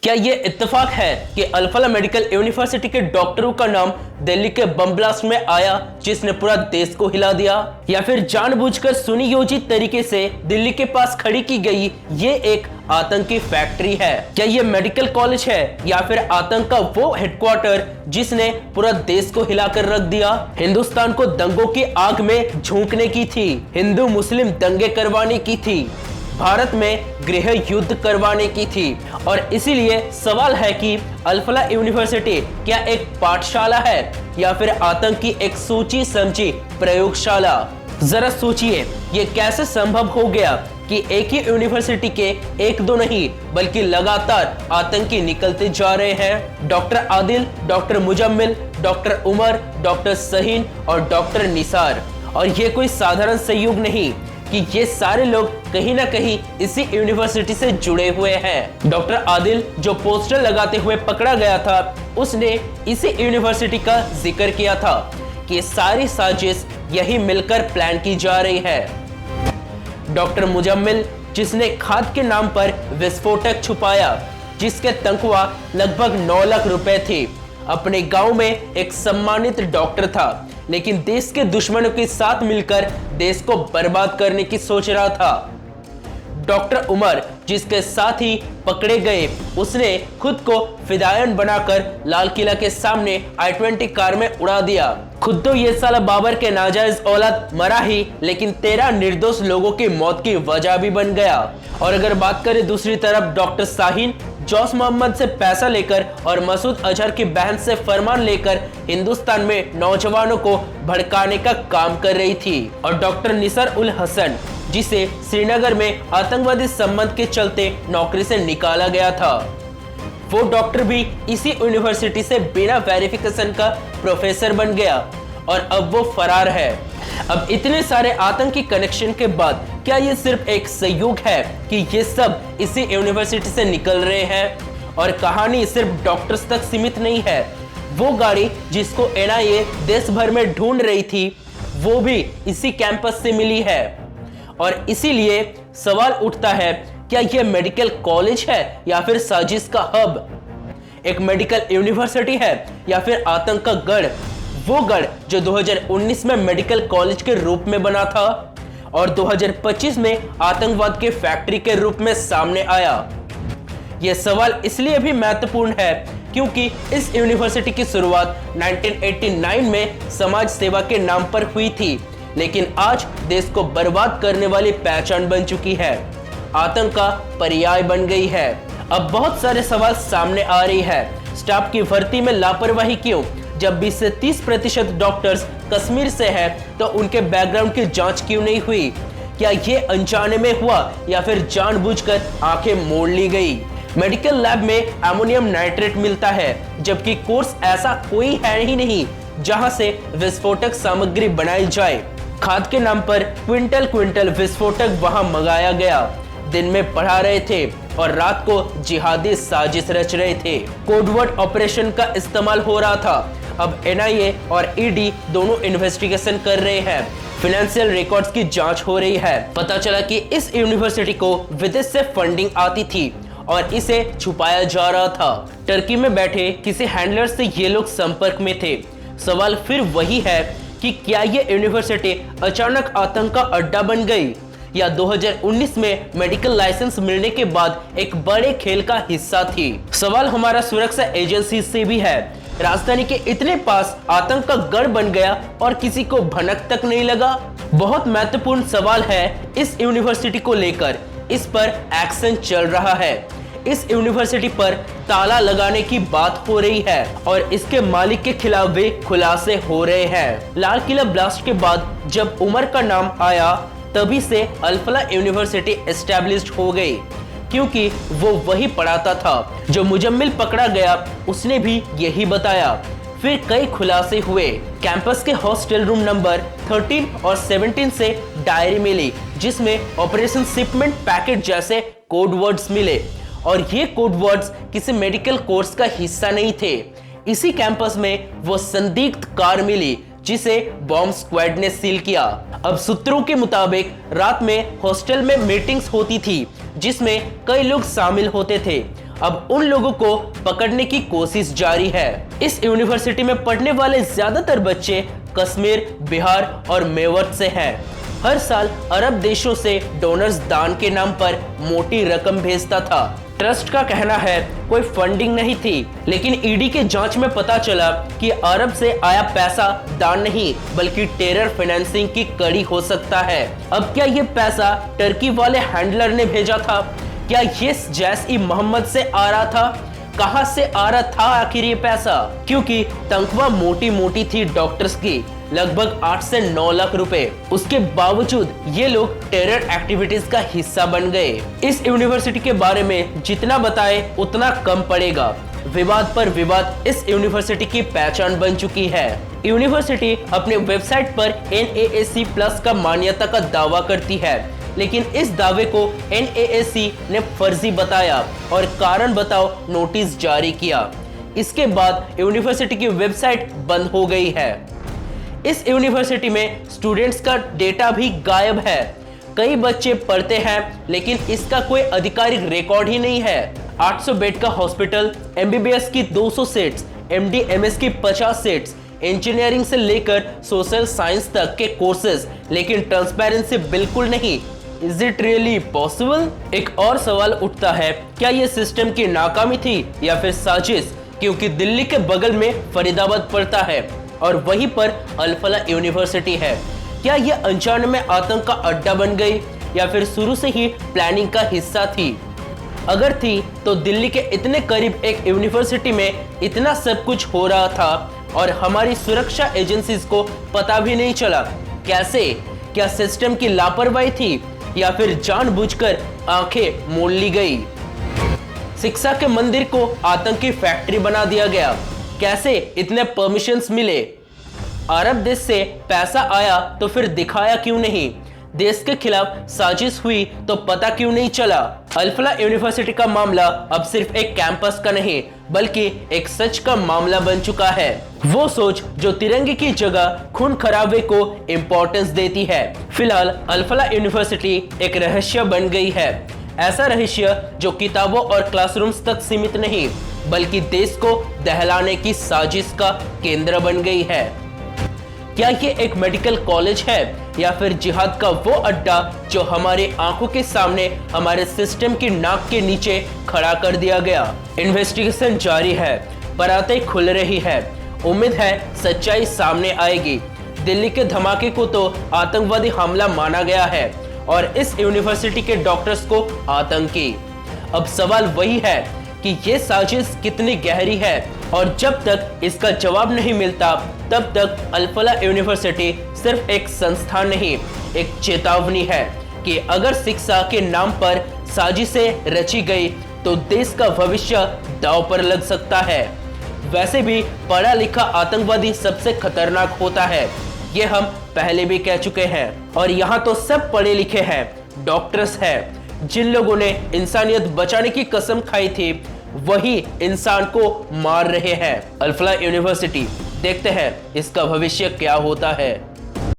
क्या ये इत्तेफाक है कि अल-फलाह मेडिकल यूनिवर्सिटी के डॉक्टरों का नाम दिल्ली के बम ब्लास्ट में आया जिसने पूरा देश को हिला दिया, या फिर जानबूझकर सुनियोजित तरीके से दिल्ली के पास खड़ी की गई ये एक आतंकी फैक्ट्री है? क्या ये मेडिकल कॉलेज है या फिर आतंक का वो हेडक्वार्टर जिसने पूरा देश को हिलाकर रख दिया? हिंदुस्तान को दंगों की आग में झोंकने की थी, हिंदू मुस्लिम दंगे करवाने की थी, भारत में गृह युद्ध करवाने की थी। और इसीलिए सवाल है कि अल-फलाह यूनिवर्सिटी क्या एक पाठशाला है या फिर आतंक की एक सोची समझी प्रयोगशाला? जरा सोचिए, ये कैसे संभव हो गया कि एक ही यूनिवर्सिटी के एक दो नहीं बल्कि लगातार आतंकी निकलते जा रहे हैं। Doctor Adil, doctor Muzammil, doctor Umar, doctor Shaheen और डॉक्टर निसार। और ये कोई साधारण संयोग नहीं कि ये सारे लोग कहीं ना कहीं इसी यूनिवर्सिटी से जुड़े हुए हैं। डॉक्टर आदिल जो पोस्टर लगाते हुए पकड़ा गया था, उसने इसी यूनिवर्सिटी का जिक्र किया था कि सारी साजिश यही मिलकर प्लान की जा रही है। डॉक्टर मुजम्मिल जिसने खाद के नाम पर विस्फोटक छुपाया, जिसके तनख्वाह लगभग 9 लाख रुपए थी, अपने गांव में एक सम्मानित डॉक्टर था, लेकिन देश के दुश्मनों के साथ मिलकर देश को बर्बाद करने की सोच रहा था। डॉक्टर उमर जिसके साथ ही पकड़े गए, उसने खुद को फिदायन बनाकर लाल किला के सामने i-20 कार में उड़ा दिया। खुद तो ये साला बाबर के नाजायज औलाद मरा ही, लेकिन 13 निर्दोष लोगों की मौत की वजह भी बन गया। और अगर बात करें दूसरी तरफ डॉक्टर शाहीन, जौस मोहम्मद से पैसा लेकर और मसूद अजहर की बहन से फरमान लेकर हिंदुस्तान में नौजवानों को भड़काने का काम कर रही थी। और डॉक्टर निसार उल हसन जिसे श्रीनगर में आतंकवादी संबंध के चलते नौकरी से निकाला गया था, वो डॉक्टर भी इसी यूनिवर्सिटी से बिना वेरिफिकेशन का प्रोफेसर बन गया और अब वो फरार है। अब इतने सारे आतंकी कनेक्शन के बाद क्या ये सिर्फ एक संयोग है कि ये सब इसी यूनिवर्सिटी से निकल रहे हैं? और कहानी सिर्फ डॉक्टर्स तक सीमित नहीं है। वो गाड़ी जिसको एनआईए देश भर में ढूंढ रही थी, वो भी इसी कैंपस से मिली है। और इसीलिए सवाल उठता है, क्या यह मेडिकल कॉलेज है या फिर साजिश का हब? एक मेडिकल यूनिवर्सिटी है या फिर आतंक का गढ़? वो गढ़ जो 2019 में मेडिकल कॉलेज के रूप में बना था और 2025 में आतंकवाद के फैक्ट्री के रूप में सामने आया। यह सवाल इसलिए भी महत्वपूर्ण है क्योंकि इस यूनिवर्सिटी की शुरुआत 1989 में समाज सेवा के नाम पर हुई थी, लेकिन आज देश को बर्बाद करने वाली पहचान बन चुकी है, आतंक का पर्याय बन गई है। अब बहुत सारे सवाल सामने आ रही है। स्टाफ की भर्ती में लापरवाही क्यों? जब 20 से 30% डॉक्टर्स कश्मीर से हैं, तो उनके बैकग्राउंड की जांच क्यों नहीं हुई? क्या ये अनजाने में हुआ या फिर जानबूझकर आंखें मोड़ ली गई? मेडिकल लैब में अमोनियम नाइट्रेट मिलता है, जबकि कोर्स ऐसा कोई है ही नहीं जहां से विस्फोटक सामग्री बनाई जाए। खाद के नाम पर क्विंटल क्विंटल विस्फोटक वहां मंगाया गया। दिन में पढ़ा रहे थे और रात को जिहादी साजिश रच रहे थे। कोडवर्ड ऑपरेशन का इस्तेमाल हो रहा था। अब एनआईए और ईडी दोनों इन्वेस्टिगेशन कर रहे हैं। फाइनेंशियल रिकॉर्ड्स की जांच हो रही है। पता चला कि इस यूनिवर्सिटी को विदेश से फंडिंग आती थी और इसे छुपाया जा रहा था। टर्की में बैठे किसी हैंडलर से ये लोग संपर्क में थे। सवाल फिर वही है कि क्या ये यूनिवर्सिटी अचानक आतंक का अड्डा बन गई या 2019 में मेडिकल लाइसेंस मिलने के बाद एक बड़े खेल का हिस्सा थी? सवाल हमारा सुरक्षा एजेंसी से भी है। राजधानी के इतने पास आतंक का गढ़ बन गया और किसी को भनक तक नहीं लगा। बहुत महत्वपूर्ण सवाल है इस यूनिवर्सिटी को लेकर। इस पर एक्शन चल रहा है। इस यूनिवर्सिटी पर ताला लगाने की बात हो रही है और इसके मालिक के खिलाफ भी खुलासे हो रहे हैं। लाल किला ब्लास्ट के बाद जब उमर का नाम आया, तभी से अल-फलाह यूनिवर्सिटी एस्टैब्लिश्ड हो गई, क्योंकि वो वही पढ़ाता था। जो मुजम्मिल पकड़ा गया, उसने भी यही बताया। फिर कई खुलासे हुए। कैंपस के हॉस्टल रूम नंबर 13 और 17 से डायरी मिली, जिसमें ऑपरेशन शिपमेंट पैकेट जैसे कोड वर्ड्स मिले, और ये कोड वर्ड्स किसी मेडिकल कोर्स का हिस्सा नहीं थे। इसी कैंपस में वो संदिग्ध कार मिली जिसे बॉम्ब स्क्वाड ने सील किया। अब सूत्रों के मुताबिक रात में हॉस्टल में मीटिंग्स होती थी जिसमें कई लोग शामिल होते थे। अब उन लोगों को पकड़ने की कोशिश जारी है। इस यूनिवर्सिटी में पढ़ने वाले ज्यादातर बच्चे कश्मीर, बिहार और मेवात से हैं। हर साल अरब देशों से डोनर्स दान के नाम पर मोटी रकम भेजता था। ट्रस्ट का कहना है कोई फंडिंग नहीं थी, लेकिन ईडी के जांच में पता चला कि अरब से आया पैसा दान नहीं बल्कि टेरर फाइनेंसिंग की कड़ी हो सकता है। अब क्या ये पैसा टर्की वाले हैंडलर ने भेजा था? क्या ये जैश-ई-मोहम्मद से आ रहा था? कहां से आ रहा था आखिर ये पैसा? क्योंकि तनख्वाह मोटी मोटी थी डॉक्टर्स की, लगभग 8 से 9 लाख रुपए। उसके बावजूद ये लोग टेरर एक्टिविटीज का हिस्सा बन गए। इस यूनिवर्सिटी के बारे में जितना बताए उतना कम पड़ेगा। विवाद पर विवाद इस यूनिवर्सिटी की पहचान बन चुकी है। यूनिवर्सिटी अपने वेबसाइट पर NAAC+ का मान्यता का दावा करती है, लेकिन इस दावे को NAAC ने फर्जी बताया और कारण बताओ नोटिस जारी किया। इसके बाद यूनिवर्सिटी की वेबसाइट बंद हो गई है। इस यूनिवर्सिटी में स्टूडेंट्स का डेटा भी गायब है। कई बच्चे पढ़ते हैं, लेकिन इसका कोई आधिकारिक रिकॉर्ड ही नहीं है। 800 बेड का हॉस्पिटल, MBBS की 200 सीट्स, MD MS की 50 सीट्स, इंजीनियरिंग से लेकर सोशल साइंस तक के कोर्सेज, लेकिन ट्रांसपेरेंसी बिल्कुल नहीं। Is it really possible? एक और सवाल उठता है, क्या ये सिस्टम की नाकामी थी या फिर साजिश? क्योंकि दिल्ली के बगल में फरीदाबाद पड़ता है और वहीं पर अल-फलाह यूनिवर्सिटी है। क्या ये अनजाने में आतंक का अड्डा बन गई या फिर शुरू से ही प्लानिंग का हिस्सा थी? अगर थी तो दिल्ली के इतने करीब एक यूनिवर्सिटी में इतना सब कुछ हो रहा था और हमारी सुरक्षा एजेंसीज को पता भी नहीं चला। कैसे? क्या सिस्टम की लापरवाही थी या फिर जानबूझकर आंखें मोड़ ली गई? शिक्षा के मंदिर को आतंकी फैक्ट्री बना दिया गया। कैसे इतने परमिशंस मिले? अरब देश से पैसा आया तो फिर दिखाया क्यों नहीं? देश के खिलाफ साजिश हुई तो पता क्यों नहीं चला? अल-फलाह यूनिवर्सिटी का मामला अब सिर्फ एक कैंपस का नहीं बल्कि एक सच का मामला बन चुका है। वो सोच जो तिरंगे की जगह खून खराबे को इम्पोर्टेंस देती है। फिलहाल अल-फलाह यूनिवर्सिटी एक रहस्य बन गई है। ऐसा रहस्य जो किताबों और क्लासरूम्स तक सीमित नहीं बल्कि देश को दहलाने की साजिश का केंद्र बन गई है। क्या ये एक मेडिकल कॉलेज है या फिर जिहाद का वो अड्डा जो हमारे आंखों के सामने हमारे सिस्टम की नाक के नीचे खड़ा कर दिया गया? इन्वेस्टिगेशन जारी है, बातें खुल रही है। उम्मीद है सच्चाई सामने आएगी। दिल्ली के धमाके को तो आतंकवादी हमला माना गया है और इस यूनिवर्सिटी के डॉक्टर्स को आतंकी। अब सवाल वही है कि ये साजिश कितनी गहरी है और जब तक इसका जवाब नहीं मिलता तब तक अल-फलाह यूनिवर्सिटी सिर्फ एक संस्थान नहीं, एक चेतावनी है कि अगर शिक्षा के नाम पर साजिशें रची गई तो देश का भविष्य दांव पर लग सकता है। वैसे भी पढ़ा लिखा आतंकवादी सबसे खतरनाक होता है, ये हम पहले भी कह चुके हैं। और यहाँ तो सब पढ़े लिखे हैं, डॉक्टर्स हैं। जिन लोगों ने इंसानियत बचाने की कसम खाई थी वही इंसान को मार रहे हैं। अल-फलाह यूनिवर्सिटी, देखते हैं इसका भविष्य क्या होता है।